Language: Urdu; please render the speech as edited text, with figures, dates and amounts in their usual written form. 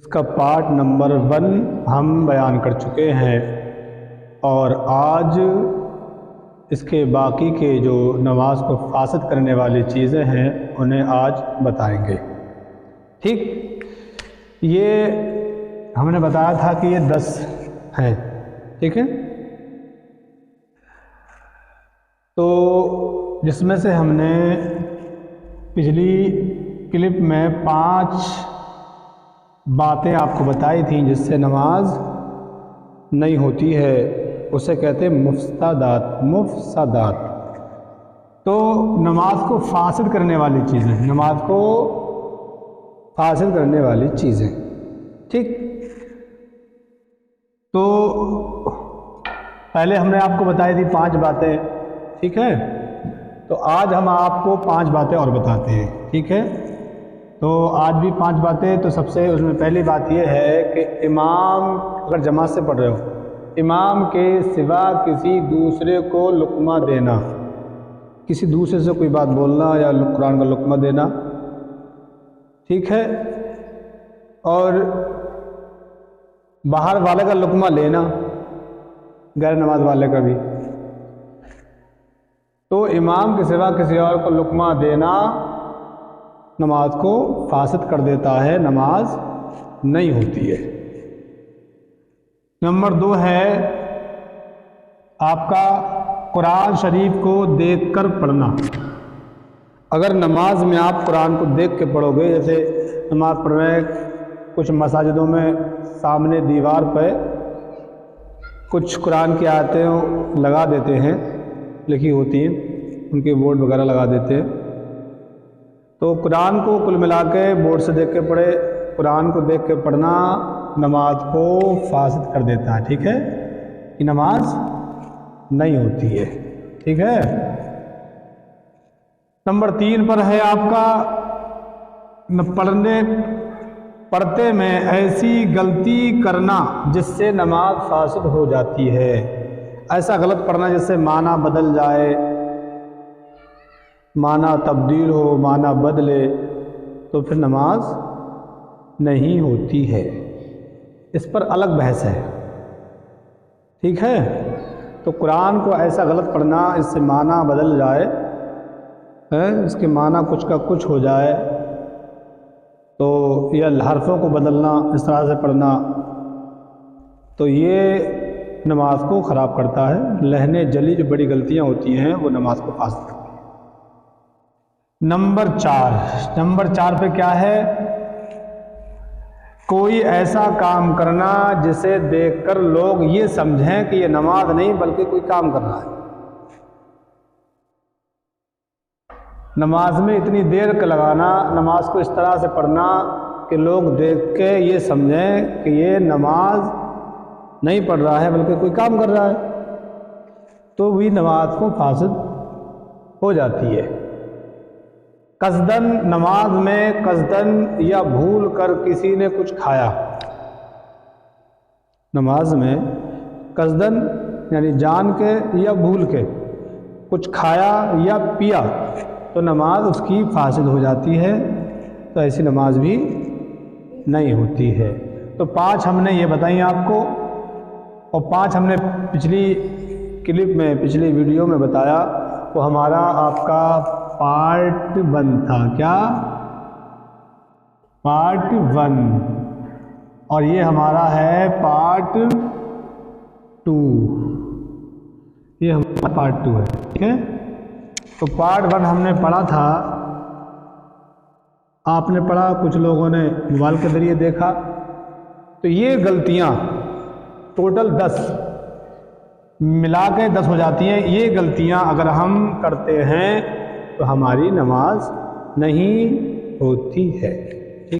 اس کا پارٹ نمبر 1 ہم بیان کر چکے ہیں اور آج اس کے باقی کے جو نماز کو فاسد کرنے والی چیزیں ہیں انہیں آج بتائیں گے۔ ٹھیک، یہ ہم نے بتایا تھا کہ یہ 10 ہیں، ٹھیک ہے، تو جس میں سے ہم نے پچھلی کلپ میں 5 باتیں آپ کو بتائی تھیں جس سے نماز نہیں ہوتی ہے، اسے کہتے ہیں مفسدات۔ تو نماز کو فاسد کرنے والی چیزیں، نماز کو فاسد کرنے والی چیزیں، ٹھیک۔ تو پہلے ہم نے آپ کو بتائی تھی 5 باتیں، ٹھیک ہے، تو آج ہم آپ کو 5 باتیں اور بتاتے ہیں، ٹھیک ہے۔ تو آج بھی 5 باتیں، تو سب سے اس میں پہلی بات یہ ہے کہ امام اگر جماعت سے پڑھ رہے ہو، امام کے سوا کسی دوسرے کو لقمہ دینا، کسی دوسرے سے کوئی بات بولنا یا قرآن کا لقمہ دینا، ٹھیک ہے، اور باہر والے کا لقمہ لینا، غیر نماز والے کا بھی، تو امام کے سوا کسی اور کو لقمہ دینا نماز کو فاسد کر دیتا ہے، نماز نہیں ہوتی ہے۔ نمبر 2 ہے آپ کا قرآن شریف کو دیکھ کر پڑھنا۔ اگر نماز میں آپ قرآن کو دیکھ کے پڑھو گے، جیسے نماز پڑھ رہے ہیں، کچھ مساجدوں میں سامنے دیوار پہ کچھ قرآن کی آیتیں لگا دیتے ہیں، لکھی ہوتی ہیں، ان کے بورڈ وغیرہ لگا دیتے ہیں، تو قرآن کو کل ملا کے بورڈ سے دیکھ کے پڑھے، قرآن کو دیکھ کے پڑھنا نماز کو فاسد کر دیتا ہے، ٹھیک ہے، کہ نماز نہیں ہوتی ہے، ٹھیک ہے۔ نمبر 3 پر ہے آپ کا پڑھتے میں ایسی غلطی کرنا جس سے نماز فاسد ہو جاتی ہے۔ ایسا غلط پڑھنا جس سے معنی بدل جائے، معنی تبدیل ہو، معنی بدلے، تو پھر نماز نہیں ہوتی ہے۔ اس پر الگ بحث ہے، ٹھیک ہے۔ تو قرآن کو ایسا غلط پڑھنا اس سے معنی بدل جائے، اس کے معنی کچھ کا کچھ ہو جائے، تو یا حرفوں کو بدلنا، اس طرح سے پڑھنا، تو یہ نماز کو خراب کرتا ہے۔ لہن جلی جو بڑی غلطیاں ہوتی ہیں وہ نماز کو فاسد کرتی ہیں۔ نمبر 4 پہ کیا ہے؟ کوئی ایسا کام کرنا جسے دیکھ کر لوگ یہ سمجھیں کہ یہ نماز نہیں بلکہ کوئی کام کر رہا ہے۔ نماز میں اتنی دیر کا لگانا، نماز کو اس طرح سے پڑھنا کہ لوگ دیکھ کے یہ سمجھیں کہ یہ نماز نہیں پڑھ رہا ہے بلکہ کوئی کام کر رہا ہے، تو بھی نماز کو فاسد ہو جاتی ہے۔ قصدن، نماز میں قصدن یا بھول کر کسی نے کچھ کھایا، نماز میں قصدن یعنی جان کے یا بھول کے کچھ کھایا یا پیا تو نماز اس کی فاسد ہو جاتی ہے، تو ایسی نماز بھی نہیں ہوتی ہے۔ تو 5 ہم نے یہ بتائیں آپ کو، اور 5 ہم نے پچھلی کلپ میں، پچھلی ویڈیو میں بتایا، وہ ہمارا آپ کا پارٹ 1 تھا۔ کیا؟ پارٹ 1، اور یہ ہمارا ہے پارٹ 2، یہ ہمارا پارٹ 2 ہے، ٹھیک ہے۔ تو پارٹ 1 ہم نے پڑھا تھا، آپ نے پڑھا، کچھ لوگوں نے موبائل کے ذریعے دیکھا، تو یہ غلطیاں ٹوٹل 10 ملا کے 10 ہو جاتی ہیں۔ یہ غلطیاں اگر ہم کرتے ہیں تو ہماری نماز نہیں ہوتی ہے۔